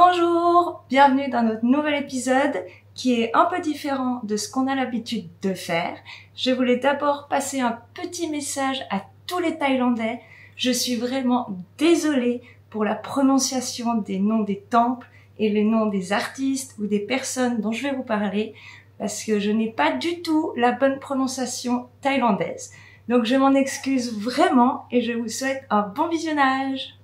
Bonjour, bienvenue dans notre nouvel épisode qui est un peu différent de ce qu'on a l'habitude de faire. Je voulais d'abord passer un petit message à tous les Thaïlandais. Je suis vraiment désolée pour la prononciation des noms des temples et les noms des artistes ou des personnes dont je vais vous parler parce que je n'ai pas du tout la bonne prononciation thaïlandaise. Donc je m'en excuse vraiment et je vous souhaite un bon visionnage.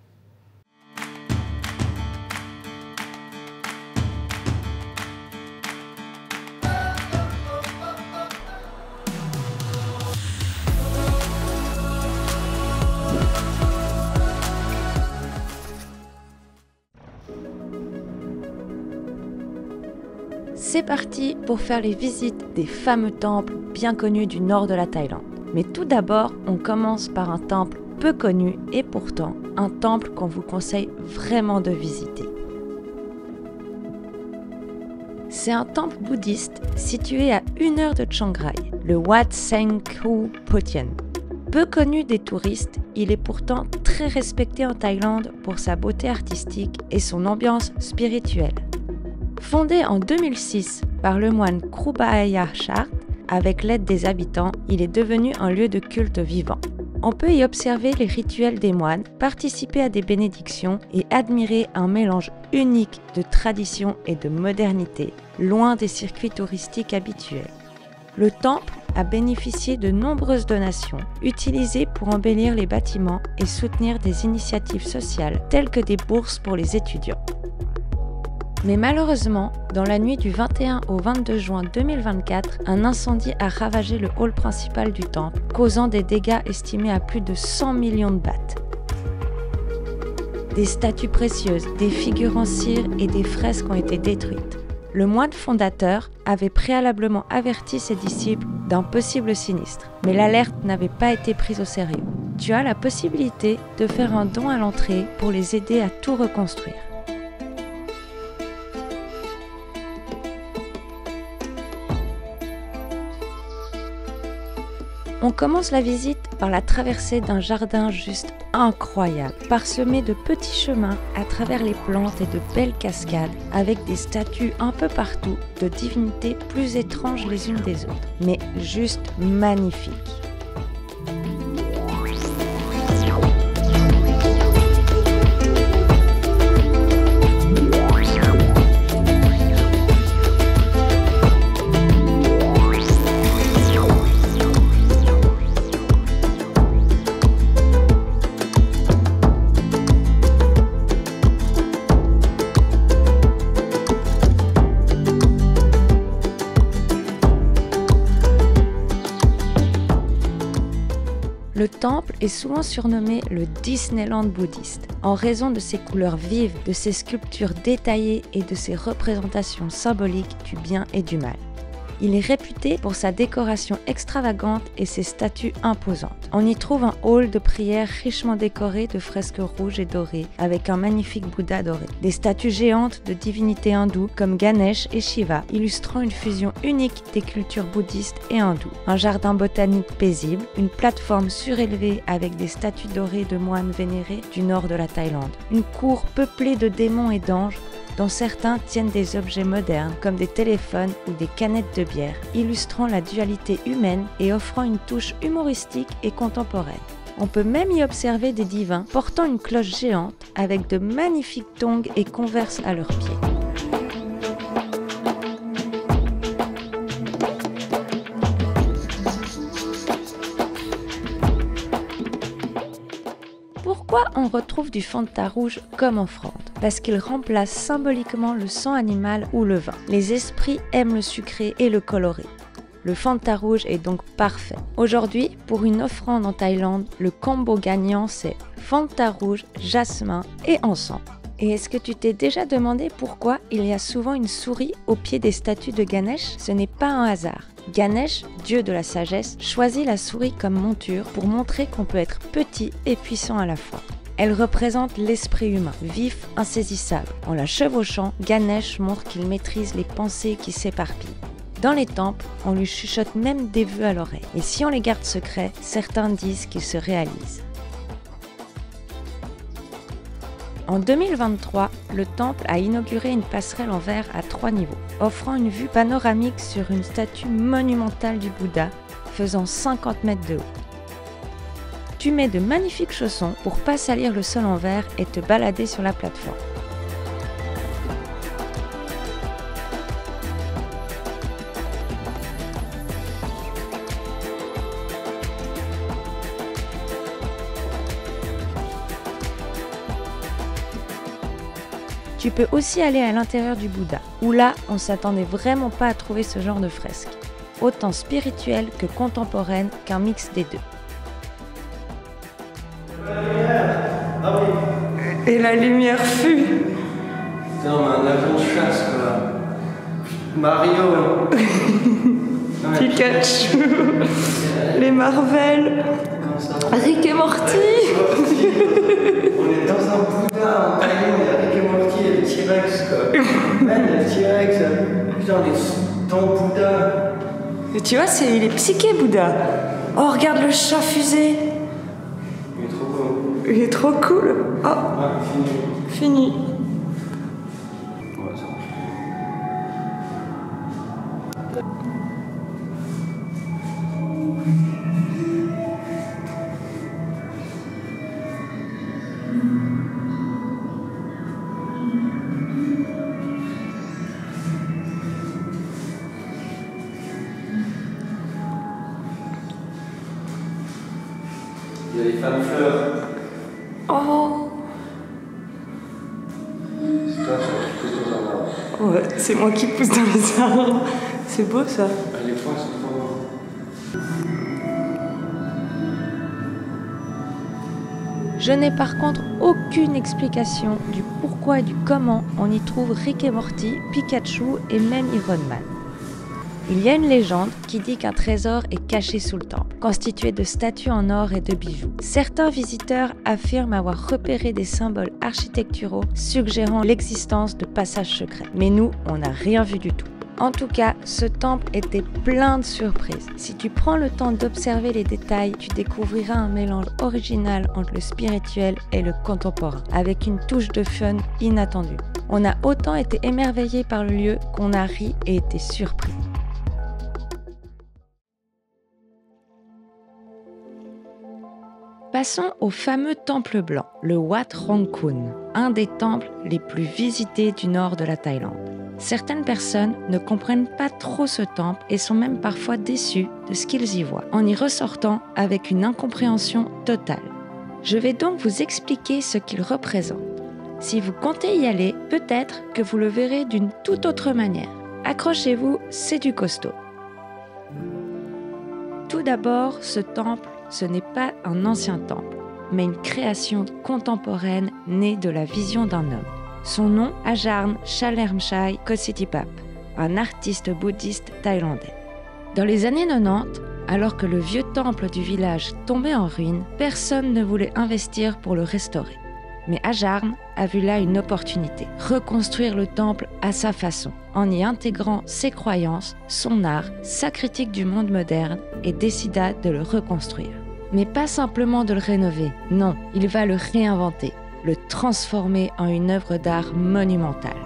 C'est parti pour faire les visites des fameux temples bien connus du nord de la Thaïlande. Mais tout d'abord, on commence par un temple peu connu et pourtant un temple qu'on vous conseille vraiment de visiter. C'est un temple bouddhiste situé à 1 heure de Chiang Rai, le Wat Saeng-Khu Photien. Peu connu des touristes, il est pourtant très respecté en Thaïlande pour sa beauté artistique et son ambiance spirituelle. Fondé en 2006 par le moine Krubaya Chart, avec l'aide des habitants, il est devenu un lieu de culte vivant. On peut y observer les rituels des moines, participer à des bénédictions et admirer un mélange unique de tradition et de modernité, loin des circuits touristiques habituels. Le temple a bénéficié de nombreuses donations, utilisées pour embellir les bâtiments et soutenir des initiatives sociales telles que des bourses pour les étudiants. Mais malheureusement, dans la nuit du 21 au 22 juin 2024, un incendie a ravagé le hall principal du temple, causant des dégâts estimés à plus de 100 millions de bahts. Des statues précieuses, des figures en cire et des fresques ont été détruites. Le moine fondateur avait préalablement averti ses disciples d'un possible sinistre, mais l'alerte n'avait pas été prise au sérieux. Tu as la possibilité de faire un don à l'entrée pour les aider à tout reconstruire. On commence la visite par la traversée d'un jardin juste incroyable, parsemé de petits chemins à travers les plantes et de belles cascades, avec des statues un peu partout de divinités plus étranges les unes des autres, mais juste magnifiques. Le temple est souvent surnommé le Disneyland bouddhiste, en raison de ses couleurs vives, de ses sculptures détaillées et de ses représentations symboliques du bien et du mal. Il est réputé pour sa décoration extravagante et ses statues imposantes. On y trouve un hall de prière richement décoré de fresques rouges et dorées, avec un magnifique Bouddha doré. Des statues géantes de divinités hindoues comme Ganesh et Shiva, illustrant une fusion unique des cultures bouddhistes et hindoues. Un jardin botanique paisible, une plateforme surélevée avec des statues dorées de moines vénérés du nord de la Thaïlande. Une cour peuplée de démons et d'anges, dont certains tiennent des objets modernes comme des téléphones ou des canettes de bière, illustrant la dualité humaine et offrant une touche humoristique et contemporaine. On peut même y observer des divins portant une cloche géante avec de magnifiques tongs et converses à leurs pieds. Pourquoi on retrouve du Fanta rouge comme offrande? Parce qu'il remplace symboliquement le sang animal ou le vin. Les esprits aiment le sucré et le coloré. Le Fanta rouge est donc parfait. Aujourd'hui, pour une offrande en Thaïlande, le combo gagnant c'est Fanta rouge, jasmin et encens. Et est-ce que tu t'es déjà demandé pourquoi il y a souvent une souris au pied des statues de Ganesh? Ce n'est pas un hasard. Ganesh, dieu de la sagesse, choisit la souris comme monture pour montrer qu'on peut être petit et puissant à la fois. Elle représente l'esprit humain, vif, insaisissable. En la chevauchant, Ganesh montre qu'il maîtrise les pensées qui s'éparpillent. Dans les temples, on lui chuchote même des vœux à l'oreille. Et si on les garde secrets, certains disent qu'ils se réalisent. En 2023, le temple a inauguré une passerelle en verre à 3 niveaux, offrant une vue panoramique sur une statue monumentale du Bouddha, faisant 50 mètres de haut. Tu mets de magnifiques chaussons pour pas salir le sol en verre et te balader sur la plateforme. Tu peux aussi aller à l'intérieur du Bouddha, où là, on s'attendait vraiment pas à trouver ce genre de fresque, autant spirituelle que contemporaine qu'un mix des deux. Et la lumière fut. Putain, un avion de chasse, quoi. Mario. Pikachu. Les Marvel. Rick et Morty. On est dans un Bouddha en Thaïlande, il y a Rick et Morty et le T-Rex, quoi. Man, il y a le T-Rex. Putain, on est dans le Bouddha. Et tu vois, il est psyché, Bouddha. Oh, regarde le chat fusée. Il est trop beau. Il est trop cool. Oh, Ouais, fini. Ouais, ça marche. Il y a les femmes fleurs. Oh. C'est toi, ça, qui pousse dans un arbre. Ouais, c'est moi qui pousse dans les arbres. C'est beau, ça. Ah, les points sont trop beaux. Je n'ai par contre aucune explication du pourquoi et du comment on y trouve Rick et Morty, Pikachu et même Iron Man. Il y a une légende qui dit qu'un trésor est caché sous le temple, constitué de statues en or et de bijoux. Certains visiteurs affirment avoir repéré des symboles architecturaux suggérant l'existence de passages secrets. Mais nous, on n'a rien vu du tout. En tout cas, ce temple était plein de surprises. Si tu prends le temps d'observer les détails, tu découvriras un mélange original entre le spirituel et le contemporain, avec une touche de fun inattendue. On a autant été émerveillés par le lieu qu'on a ri et été surpris. Passons au fameux temple blanc, le Wat Rangkun, un des temples les plus visités du nord de la Thaïlande. Certaines personnes ne comprennent pas trop ce temple et sont même parfois déçues de ce qu'ils y voient, en y ressortant avec une incompréhension totale. Je vais donc vous expliquer ce qu'il représente. Si vous comptez y aller, peut-être que vous le verrez d'une toute autre manière. Accrochez-vous, c'est du costaud. Tout d'abord, ce temple, ce n'est pas un ancien temple, mais une création contemporaine née de la vision d'un homme. Son nom, Ajarn Chalermchai Kositipap, un artiste bouddhiste thaïlandais. Dans les années 90, alors que le vieux temple du village tombait en ruine, personne ne voulait investir pour le restaurer. Mais Ajarn a vu là une opportunité, reconstruire le temple à sa façon, en y intégrant ses croyances, son art, sa critique du monde moderne et décida de le reconstruire. Mais pas simplement de le rénover, non, il va le réinventer, le transformer en une œuvre d'art monumentale.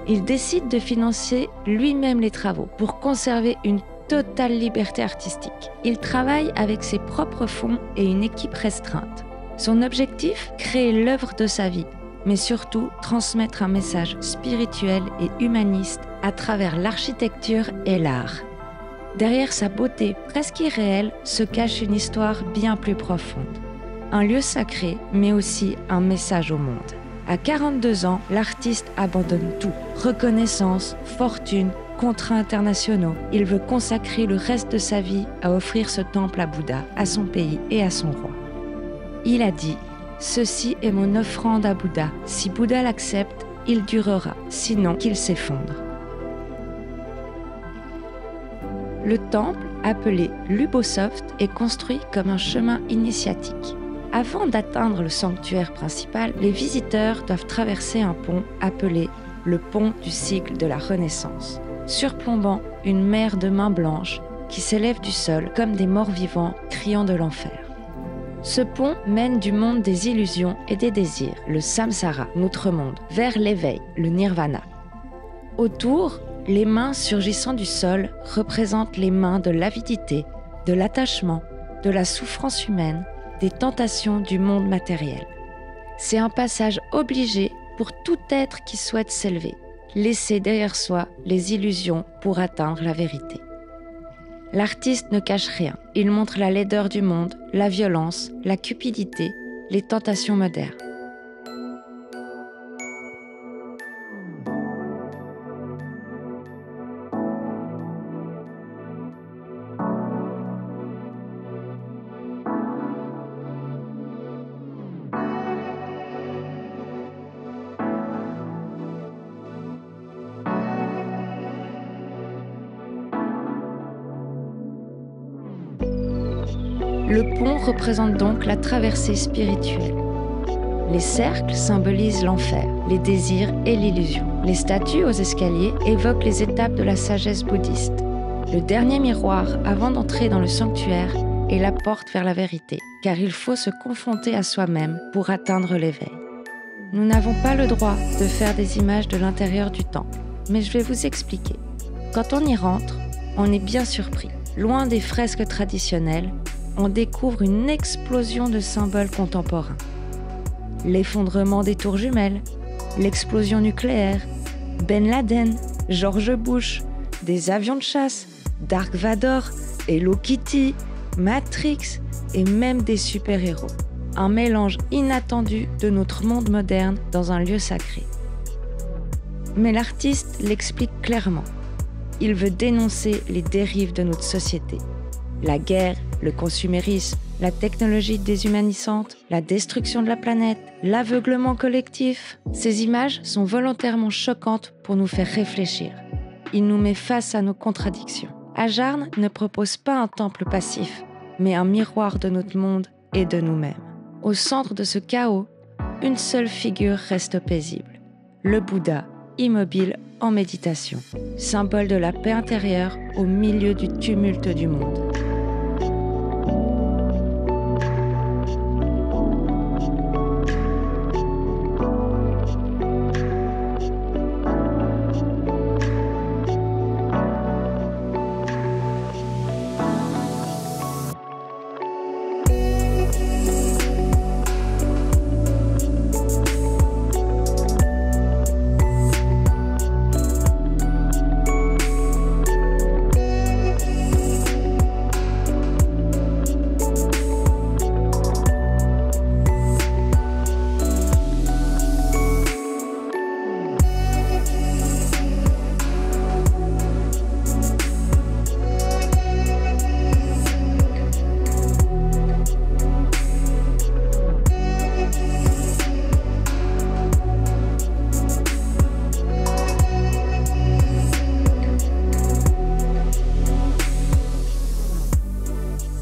Il décide de financer lui-même les travaux pour conserver une totale liberté artistique. Il travaille avec ses propres fonds et une équipe restreinte. Son objectif, créer l'œuvre de sa vie, mais surtout transmettre un message spirituel et humaniste à travers l'architecture et l'art. Derrière sa beauté presque irréelle se cache une histoire bien plus profonde. Un lieu sacré, mais aussi un message au monde. À 42 ans, l'artiste abandonne tout. Reconnaissance, fortune, contrats internationaux. Il veut consacrer le reste de sa vie à offrir ce temple à Bouddha, à son pays et à son roi. Il a dit « Ceci est mon offrande à Bouddha. Si Bouddha l'accepte, il durera, sinon qu'il s'effondre. » Le temple, appelé Lubosoft, est construit comme un chemin initiatique. Avant d'atteindre le sanctuaire principal, les visiteurs doivent traverser un pont appelé le pont du cycle de la Renaissance, surplombant une mer de mains blanches qui s'élève du sol comme des morts vivants criant de l'enfer. Ce pont mène du monde des illusions et des désirs, le samsara, notre monde, vers l'éveil, le nirvana. Autour, les mains surgissant du sol représentent les mains de l'avidité, de l'attachement, de la souffrance humaine, des tentations du monde matériel. C'est un passage obligé pour tout être qui souhaite s'élever, laisser derrière soi les illusions pour atteindre la vérité. L'artiste ne cache rien, il montre la laideur du monde, la violence, la cupidité, les tentations modernes. Le pont représente donc la traversée spirituelle. Les cercles symbolisent l'enfer, les désirs et l'illusion. Les statues aux escaliers évoquent les étapes de la sagesse bouddhiste. Le dernier miroir avant d'entrer dans le sanctuaire est la porte vers la vérité, car il faut se confronter à soi-même pour atteindre l'éveil. Nous n'avons pas le droit de faire des images de l'intérieur du temple, mais je vais vous expliquer. Quand on y rentre, on est bien surpris. Loin des fresques traditionnelles, on découvre une explosion de symboles contemporains. L'effondrement des tours jumelles, l'explosion nucléaire, Ben Laden, George Bush, des avions de chasse, Dark Vador, Hello Kitty, Matrix et même des super-héros. Un mélange inattendu de notre monde moderne dans un lieu sacré. Mais l'artiste l'explique clairement. Il veut dénoncer les dérives de notre société. La guerre, le consumérisme, la technologie déshumanisante, la destruction de la planète, l'aveuglement collectif. Ces images sont volontairement choquantes pour nous faire réfléchir. Il nous met face à nos contradictions. Ajarn ne propose pas un temple passif, mais un miroir de notre monde et de nous-mêmes. Au centre de ce chaos, une seule figure reste paisible, le Bouddha, immobile en méditation, symbole de la paix intérieure au milieu du tumulte du monde.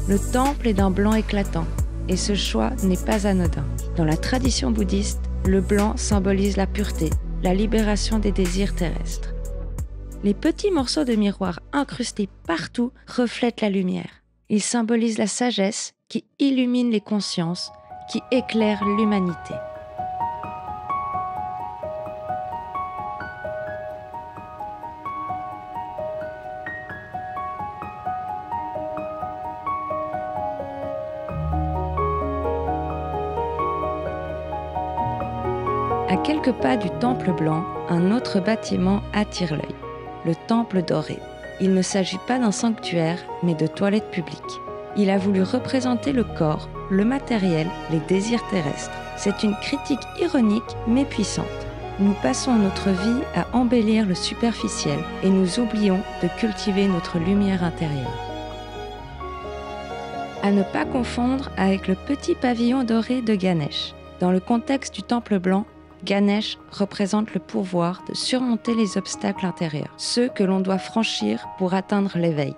Le temple est d'un blanc éclatant, et ce choix n'est pas anodin. Dans la tradition bouddhiste, le blanc symbolise la pureté, la libération des désirs terrestres. Les petits morceaux de miroir incrustés partout reflètent la lumière. Ils symbolisent la sagesse qui illumine les consciences, qui éclaire l'humanité. À quelques pas du temple blanc, un autre bâtiment attire l'œil, le temple doré. Il ne s'agit pas d'un sanctuaire, mais de toilettes publiques. Il a voulu représenter le corps, le matériel, les désirs terrestres. C'est une critique ironique mais puissante. Nous passons notre vie à embellir le superficiel et nous oublions de cultiver notre lumière intérieure. À ne pas confondre avec le petit pavillon doré de Ganesh. Dans le contexte du temple blanc, Ganesh représente le pouvoir de surmonter les obstacles intérieurs, ceux que l'on doit franchir pour atteindre l'éveil.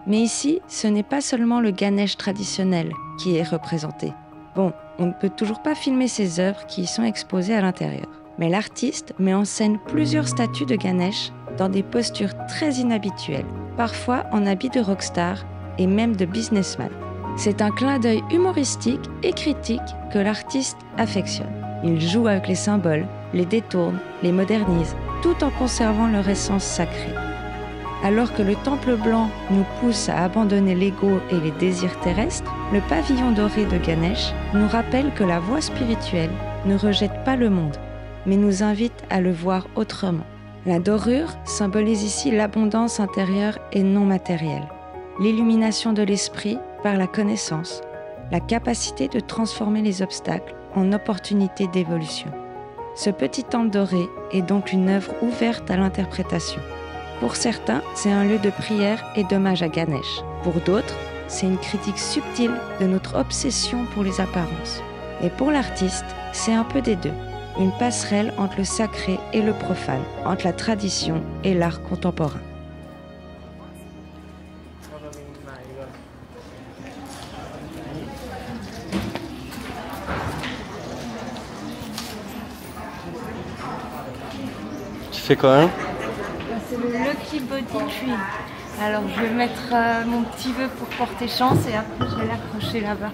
Mais ici, ce n'est pas seulement le Ganesh traditionnel qui est représenté. Bon, on ne peut toujours pas filmer ces œuvres qui y sont exposées à l'intérieur. Mais l'artiste met en scène plusieurs statues de Ganesh dans des postures très inhabituelles, parfois en habit de rockstar et même de businessman. C'est un clin d'œil humoristique et critique que l'artiste affectionne. Il joue avec les symboles, les détourne, les modernise, tout en conservant leur essence sacrée. Alors que le temple blanc nous pousse à abandonner l'ego et les désirs terrestres, le pavillon doré de Ganesh nous rappelle que la voie spirituelle ne rejette pas le monde, mais nous invite à le voir autrement. La dorure symbolise ici l'abondance intérieure et non matérielle, l'illumination de l'esprit par la connaissance, la capacité de transformer les obstacles en opportunités d'évolution. Ce petit temple doré est donc une œuvre ouverte à l'interprétation. Pour certains, c'est un lieu de prière et d'hommage à Ganesh. Pour d'autres, c'est une critique subtile de notre obsession pour les apparences. Et pour l'artiste, c'est un peu des deux. Une passerelle entre le sacré et le profane, entre la tradition et l'art contemporain. Tu fais quoi hein? C'est le Lucky Body Tree. Alors je vais mettre mon petit vœu pour porter chance et après je vais l'accrocher là-bas.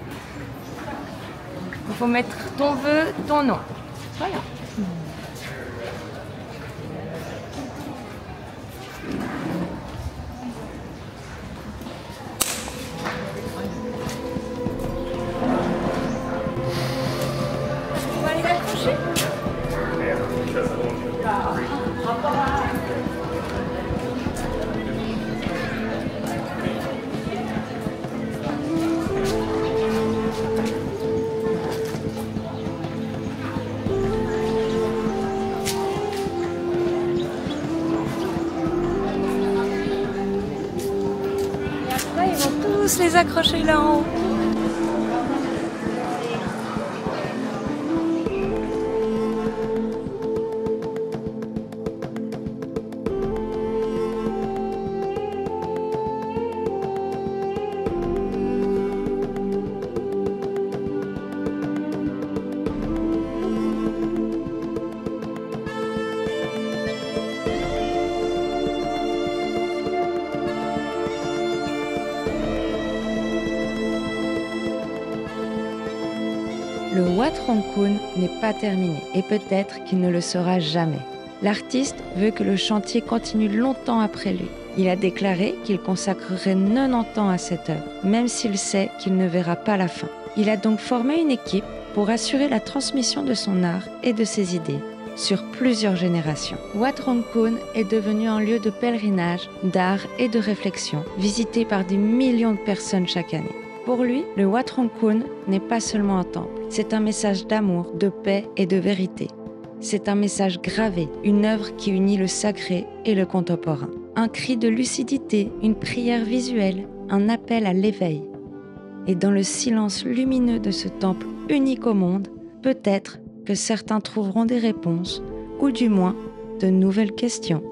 Il faut mettre ton vœu, ton nom. Voilà. On va aller l'accrocher. Ils vont tous les accrocher là en haut. Le Wat Rong Khun n'est pas terminé et peut-être qu'il ne le sera jamais. L'artiste veut que le chantier continue longtemps après lui. Il a déclaré qu'il consacrerait 90 ans à cette œuvre, même s'il sait qu'il ne verra pas la fin. Il a donc formé une équipe pour assurer la transmission de son art et de ses idées sur plusieurs générations. Wat Rong Khun est devenu un lieu de pèlerinage, d'art et de réflexion, visité par des millions de personnes chaque année. Pour lui, le Wat Rong Khun n'est pas seulement un temple, c'est un message d'amour, de paix et de vérité. C'est un message gravé, une œuvre qui unit le sacré et le contemporain. Un cri de lucidité, une prière visuelle, un appel à l'éveil. Et dans le silence lumineux de ce temple unique au monde, peut-être que certains trouveront des réponses, ou du moins de nouvelles questions.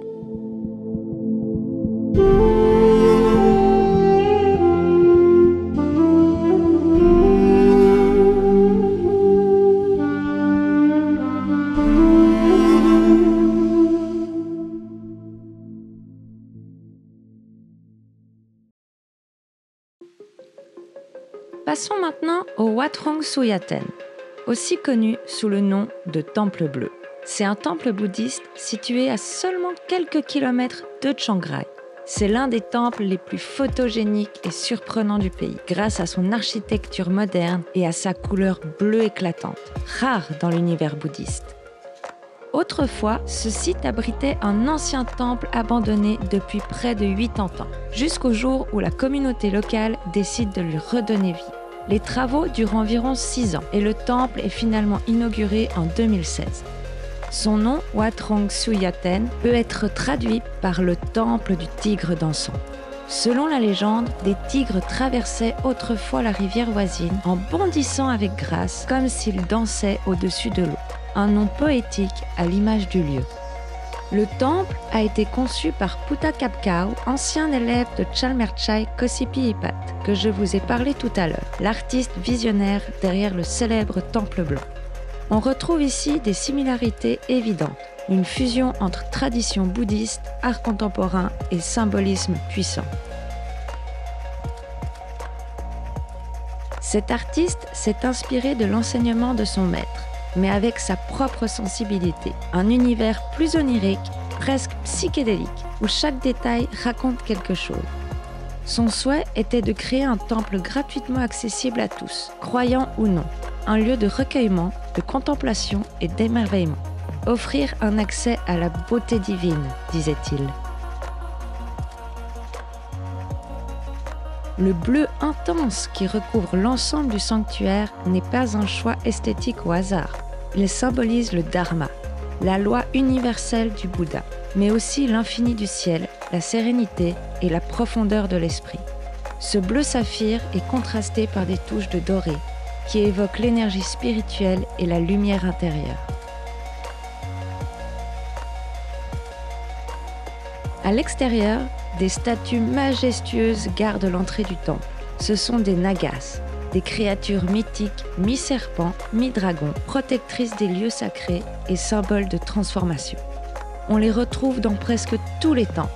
Passons maintenant au Wat Rong Suyaten, aussi connu sous le nom de Temple Bleu. C'est un temple bouddhiste situé à seulement quelques kilomètres de Chiang Rai. C'est l'un des temples les plus photogéniques et surprenants du pays, grâce à son architecture moderne et à sa couleur bleue éclatante, rare dans l'univers bouddhiste. Autrefois, ce site abritait un ancien temple abandonné depuis près de 80 ans, jusqu'au jour où la communauté locale décide de lui redonner vie. Les travaux durent environ 6 ans et le temple est finalement inauguré en 2016. Son nom, Wat Rong Suyaten, peut être traduit par le temple du tigre dansant. Selon la légende, des tigres traversaient autrefois la rivière voisine en bondissant avec grâce, comme s'ils dansaient au-dessus de l'eau. Un nom poétique à l'image du lieu. Le temple a été conçu par Putta Kapkau, ancien élève de Chalmerchai Kosippi-Ipat, que je vous ai parlé tout à l'heure, l'artiste visionnaire derrière le célèbre temple blanc. On retrouve ici des similarités évidentes, une fusion entre tradition bouddhiste, art contemporain et symbolisme puissant. Cet artiste s'est inspiré de l'enseignement de son maître, mais avec sa propre sensibilité. Un univers plus onirique, presque psychédélique, où chaque détail raconte quelque chose. Son souhait était de créer un temple gratuitement accessible à tous, croyants ou non. Un lieu de recueillement, de contemplation et d'émerveillement. Offrir un accès à la beauté divine, disait-il. Le bleu intense qui recouvre l'ensemble du sanctuaire n'est pas un choix esthétique au hasard. Il symbolise le Dharma, la loi universelle du Bouddha, mais aussi l'infini du ciel, la sérénité et la profondeur de l'esprit. Ce bleu saphir est contrasté par des touches de doré, qui évoquent l'énergie spirituelle et la lumière intérieure. À l'extérieur, des statues majestueuses gardent l'entrée du temple. Ce sont des nagas, des créatures mythiques, mi-serpents, mi-dragons, protectrices des lieux sacrés et symboles de transformation. On les retrouve dans presque tous les temples.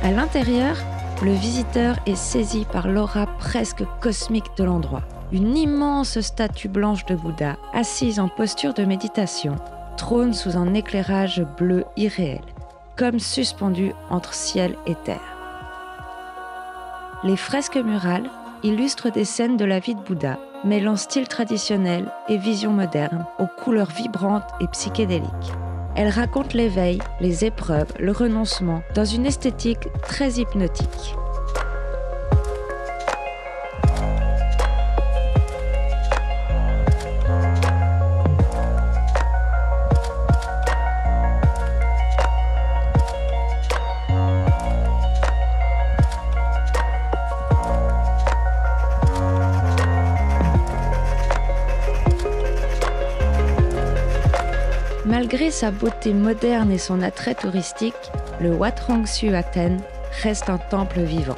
À l'intérieur, le visiteur est saisi par l'aura presque cosmique de l'endroit. Une immense statue blanche de Bouddha, assise en posture de méditation, trône sous un éclairage bleu irréel, comme suspendu entre ciel et terre. Les fresques murales illustrent des scènes de la vie de Bouddha, mêlant style traditionnel et vision moderne, aux couleurs vibrantes et psychédéliques. Elles racontent l'éveil, les épreuves, le renoncement, dans une esthétique très hypnotique. Malgré sa beauté moderne et son attrait touristique, le Wat Rong Su Athènes reste un temple vivant.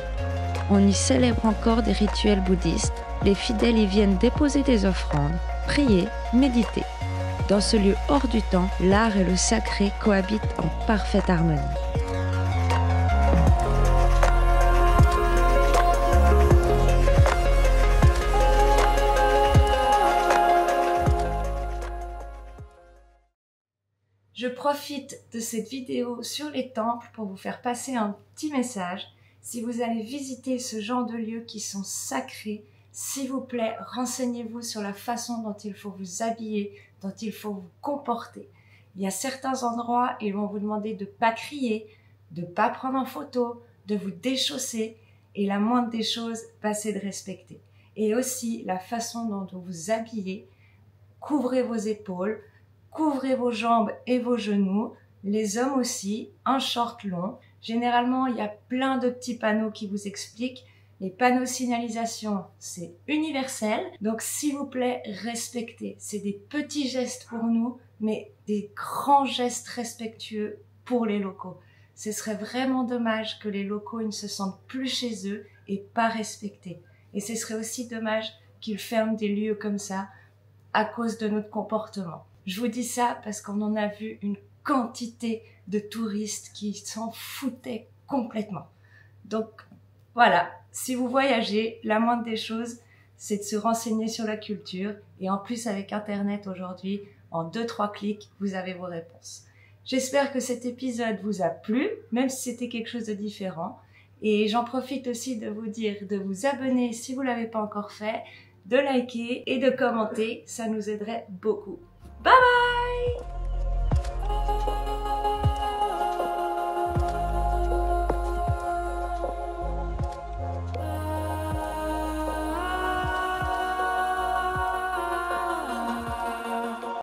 On y célèbre encore des rituels bouddhistes, les fidèles y viennent déposer des offrandes, prier, méditer. Dans ce lieu hors du temps, l'art et le sacré cohabitent en parfaite harmonie. Je profite de cette vidéo sur les temples pour vous faire passer un petit message. Si vous allez visiter ce genre de lieux qui sont sacrés, s'il vous plaît, renseignez-vous sur la façon dont il faut vous habiller, dont il faut vous comporter. Il y a certains endroits, ils vont vous demander de ne pas crier, de ne pas prendre en photo, de vous déchausser. Et la moindre des choses, c'est de respecter. Et aussi la façon dont vous vous habillez, couvrez vos épaules, couvrez vos jambes et vos genoux, les hommes aussi, un short long. Généralement, il y a plein de petits panneaux qui vous expliquent. Les panneaux signalisation, c'est universel. Donc, s'il vous plaît, respectez. C'est des petits gestes pour nous, mais des grands gestes respectueux pour les locaux. Ce serait vraiment dommage que les locaux ne se sentent plus chez eux et pas respectés. Et ce serait aussi dommage qu'ils ferment des lieux comme ça à cause de notre comportement. Je vous dis ça parce qu'on en a vu une quantité de touristes qui s'en foutaient complètement. Donc voilà, si vous voyagez, la moindre des choses, c'est de se renseigner sur la culture. Et en plus, avec Internet aujourd'hui, en 2-3 clics, vous avez vos réponses. J'espère que cet épisode vous a plu, même si c'était quelque chose de différent. Et j'en profite aussi de vous dire de vous abonner si vous ne l'avez pas encore fait, de liker et de commenter, ça nous aiderait beaucoup. Bye bye!